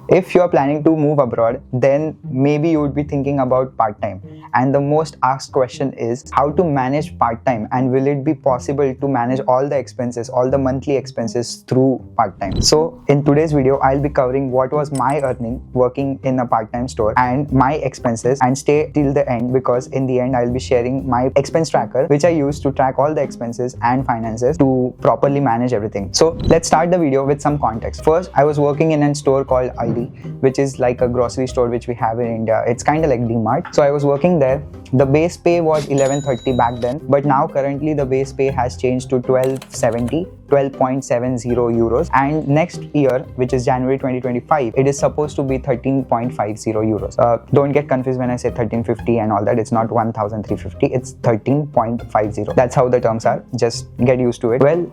If you're planning to move abroad, then maybe you would be thinking about part-time. And the most asked question is how to manage part-time, and will it be possible to manage all the expenses, all the monthly expenses through part-time? So in today's video, I'll be covering what was my earning working in a part-time store and my expenses, and stay till the end because in the end I'll be sharing my expense tracker which I use to track all the expenses and finances to properly manage everything. So let's start the video with some context. First, I was working in a store called Aldi, which is like a grocery store which we have in India. It's kind of like DMart. So I was working there. The base pay was 1130 back then, but now currently the base pay has changed to 1270 euros, and next year, which is January 2025, it is supposed to be 13.50 euros. Don't get confused when I say 1350 and all that. It's not 1350, it's 13.50. That's how the terms are. Just get used to it. Well,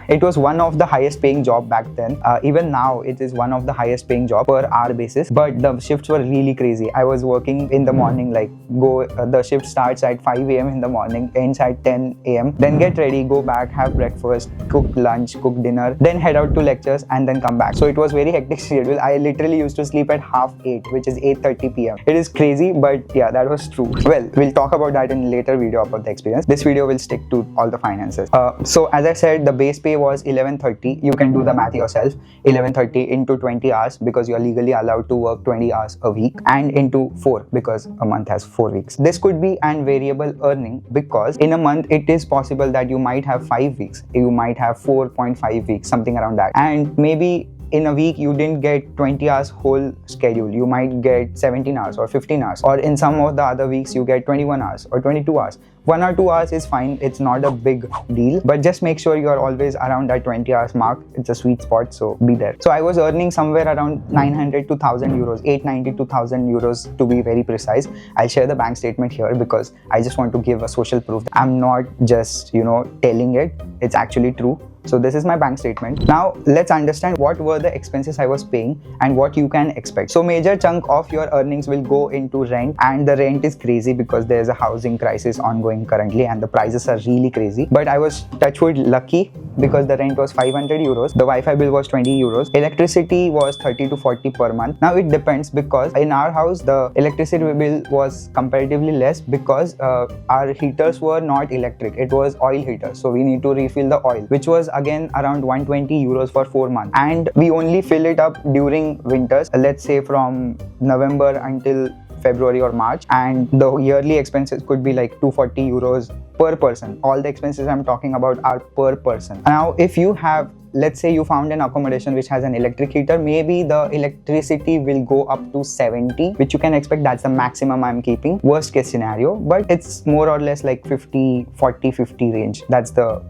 it was one of the highest paying job back then. Even now it is one of the highest paying job per hour basis, but the shifts were really crazy. I was working in the morning, like the shift starts at 5 a.m. in the morning, ends at 10 a.m. Then get ready, go back, have breakfast, cook lunch, cook dinner, then head out to lectures and then come back. So it was very hectic schedule. I literally used to sleep at 7:30, which is 8:30 p.m. It is crazy, but yeah, that was true. Well, we'll talk about that in a later video about the experience. This video will stick to all the finances. So as I said, the base pay was 1130. You can do the math yourself. 1130 into 20 hours because you're legally allowed to work 20 hours a week, and into 4 because a month has 4 weeks. This could be an variable earning because in a month it is possible that you might have 5 weeks, you might have 4.5 weeks, something around that, and maybe in a week you didn't get 20 hours whole schedule, you might get 17 hours or 15 hours, or in some of the other weeks you get 21 hours or 22 hours. 1 or 2 hours is fine, it's not a big deal, but just make sure you are always around that 20 hours mark. It's a sweet spot, so be there. So I was earning somewhere around 900 to 1000 euros, 890 to 1000 euros to be very precise. I'll share the bank statement here because I just want to give a social proof. I'm not just, telling it, it's actually true. So this is my bank statement. Now let's understand what were the expenses I was paying and what you can expect. So major chunk of your earnings will go into rent, and the rent is crazy because there's a housing crisis ongoing currently and the prices are really crazy. But I was touchwood lucky because the rent was 500 euros, the Wi-Fi bill was 20 euros, electricity was 30 to 40 per month. Now it depends because in our house the electricity bill was comparatively less because our heaters were not electric, it was oil heaters, so we need to refill the oil, which was again around 120 euros for 4 months, and we only fill it up during winters, let's say from November until February or March, and the yearly expenses could be like 240 euros per person. All the expenses I'm talking about are per person. Now if you have, let's say you found an accommodation which has an electric heater, maybe the electricity will go up to 70, which you can expect. That's the maximum I'm keeping, worst case scenario, but it's more or less like 50 40 50 range. That's the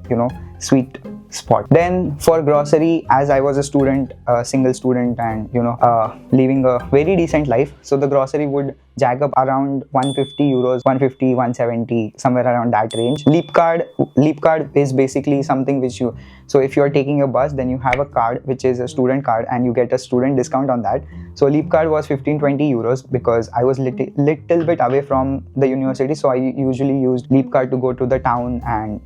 sweet spot. Then for grocery, as I was a student, a single student, and living a very decent life, so the grocery would jack up around 150 euros, 150, 170, somewhere around that range. Leap card is basically something which so if you're taking a bus, then you have a card which is a student card and you get a student discount on that. So leap card was 15-20 euros because I was little bit away from the university, so I usually used leap card to go to the town and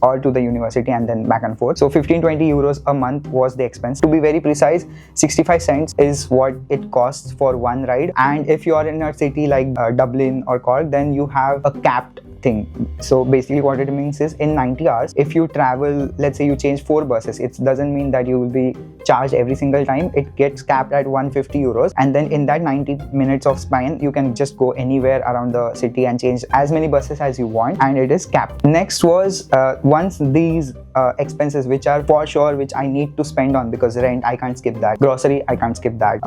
or to the university and then back and forth. So 15-20 euros a month was the expense. To be very precise, 65 cents is what it costs for one ride, and if you are in a city like Dublin or Cork, then you have a capped thing. So basically what it means is in 90 hours, if you travel, let's say you change 4 buses, it doesn't mean that you will be charged every single time. It gets capped at 150 euros, and then in that 90 minutes of span you can just go anywhere around the city and change as many buses as you want, and it is capped. Next was once these expenses which are for sure which I need to spend on, because rent I can't skip that, grocery I can't skip that,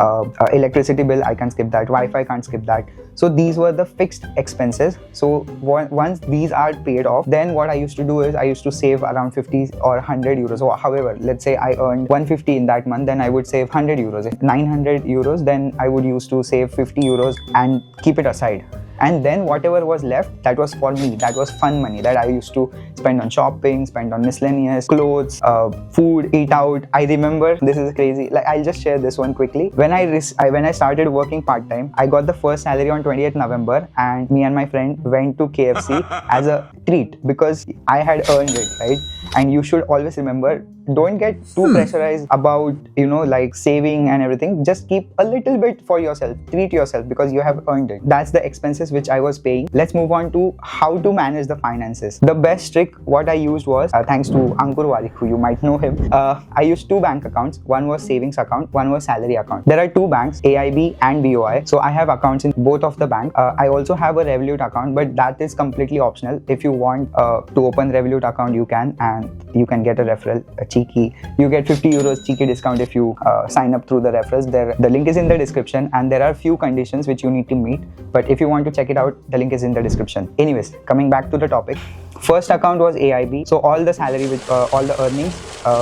electricity bill I can't skip that, Wi-Fi can't skip that. So these were the fixed expenses. So once these are paid off, then what I used to do is I used to save around 50 or 100 euros. So however, let's say I earned 150 in that month, then I would save 100 euros. If 900 euros, then I would use to save 50 euros and keep it aside. And then whatever was left, that was for me, that was fun money that I used to spend on shopping, spend on miscellaneous, clothes, food, eat out. I remember, this is crazy, like I'll just share this one quickly. When I started working part-time, I got the first salary on 28th November, and me and my friend went to KFC as a treat because I had earned it, right? And you should always remember, don't get too pressurized about, like saving and everything. Just keep a little bit for yourself. Treat yourself because you have earned it. That's the expenses which I was paying. Let's move on to how to manage the finances. The best trick what I used was, thanks to Ankur Warik, who you might know him, I used 2 bank accounts. One was savings account, one was salary account. There are 2 banks, AIB and BOI. So I have accounts in both of the bank. I also have a Revolut account, but that is completely optional. If you want to open Revolut account, you can, and you can get a referral, a cheeky. You get 50 euros cheeky discount if you sign up through the referrals. The link is in the description, and there are few conditions which you need to meet. But if you want to check it out, the link is in the description. Anyways, coming back to the topic. First account was AIB. So all the salary, all the earnings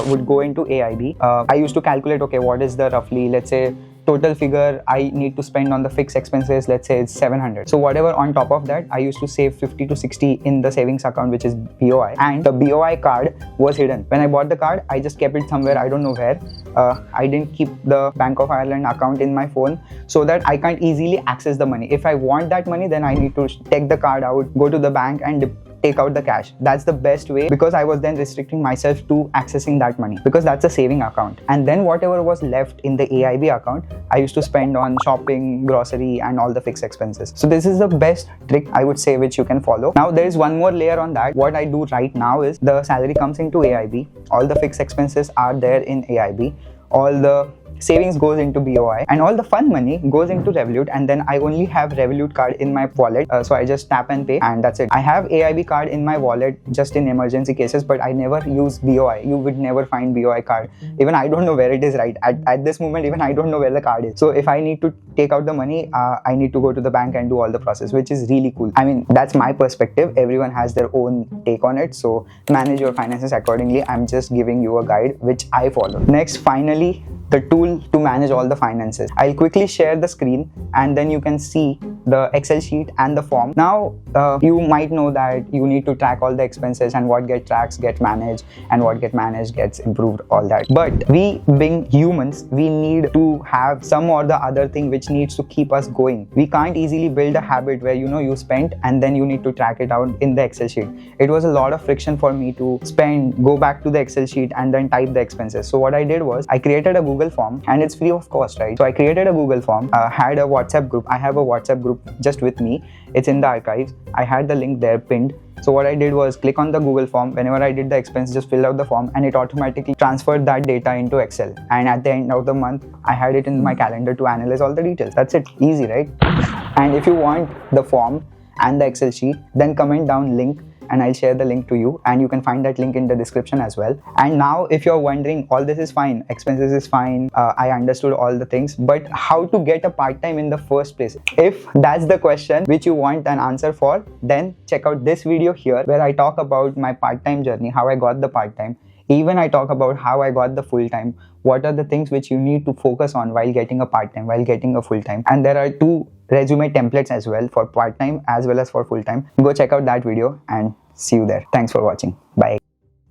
would go into AIB. I used to calculate, okay, what is the roughly, let's say, total figure I need to spend on the fixed expenses. Let's say it's 700. So whatever on top of that, I used to save 50 to 60 in the savings account, which is BOI. And the BOI card was hidden. When I bought the card, I just kept it somewhere, I don't know where. I didn't keep the Bank of Ireland account in my phone so that I can't easily access the money. If I want that money, then I need to take the card out, go to the bank and take out the cash. That's the best way, because I was then restricting myself to accessing that money, because that's a saving account. And then whatever was left in the AIB account, I used to spend on shopping, grocery and all the fixed expenses. So this is the best trick I would say which you can follow. Now there is one more layer on that. What I do right now is the salary comes into AIB, all the fixed expenses are there in AIB, all the savings goes into BOI, and all the fun money goes into Revolut. And then I only have Revolut card in my wallet, so I just tap and pay, and that's it. I have AIB card in my wallet just in emergency cases, but I never use BOI. You would never find BOI card. Even I don't know where it is right at this moment. Even I don't know where the card is. So if I need to take out the money, I need to go to the bank and do all the process, which is really cool. I mean, that's my perspective. Everyone has their own take on it, so manage your finances accordingly. I'm just giving you a guide which I follow. Next, finally, the tool to manage all the finances. I'll quickly share the screen and then you can see the Excel sheet and the form. Now you might know that you need to track all the expenses, and what get tracked gets managed, and what get managed gets improved, all that. But we being humans, we need to have some or the other thing which needs to keep us going. We can't easily build a habit where you spent and then you need to track it out in the Excel sheet. It was a lot of friction for me to spend, go back to the Excel sheet and then type the expenses. So what I did was I created a Google form, and it's free of cost, right? So I created a Google form, had a WhatsApp group. I have a WhatsApp group just with me. It's in the archives. I had the link there pinned. So what I did was click on the Google form. Whenever I did the expense, just fill out the form, and it automatically transferred that data into Excel. And at the end of the month, I had it in my calendar to analyze all the details. That's it. Easy, right? And if you want the form and the Excel sheet, then comment down link, and I'll share the link to you, and you can find that link in the description as well. And now if you're wondering, all this is fine, expenses is fine, I understood all the things, but how to get a part-time in the first place? If that's the question which you want an answer for, then check out this video here where I talk about my part-time journey, how I got the part-time. Even I talk about how I got the full-time, what are the things which you need to focus on while getting a part-time, while getting a full-time. And there are 2 resume templates as well for part-time as well as for full-time. Go check out that video and see you there. Thanks for watching. Bye.